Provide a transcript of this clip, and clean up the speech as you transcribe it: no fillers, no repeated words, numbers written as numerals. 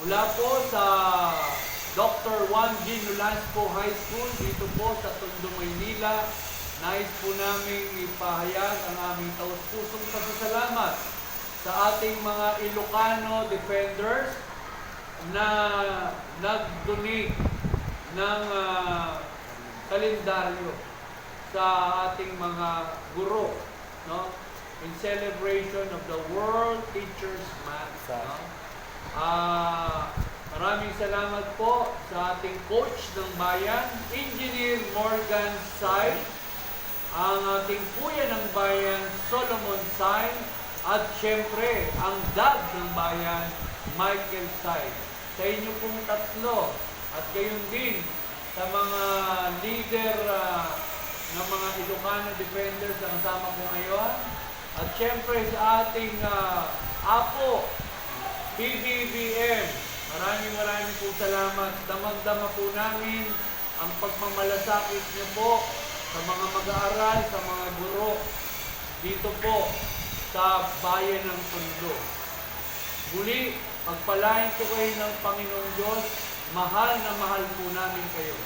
Mula po sa Dr. Juan G. Nolasco High School dito po sa Tondo, Maynila, nais po namin ipahayag ang aming taus-pusong pasasalamat sa ating mga Ilocano defenders na nag-donate ng kalendaryo sa ating mga guro, no? In celebration of the World Teachers Month. No? Maraming salamat po sa ating coach ng bayan, Engineer Morgan Sai, ang ating kuya ng bayan, Solomon Sai, at syempre, ang dad ng bayan, Michael Sai. Sa inyo pong tatlo, at gayon din sa mga leader ng mga Ilocano defenders na kasama po ngayon, at syempre sa ating apo, PBBM, maraming po salamat. Damang-dama po namin ang pagmamalasakit niyo po sa mga mag-aaral, sa mga guro dito po sa bayan ng Tondo. Muli, pagpalain po kayo ng Panginoong Diyos, mahal na mahal po namin kayo.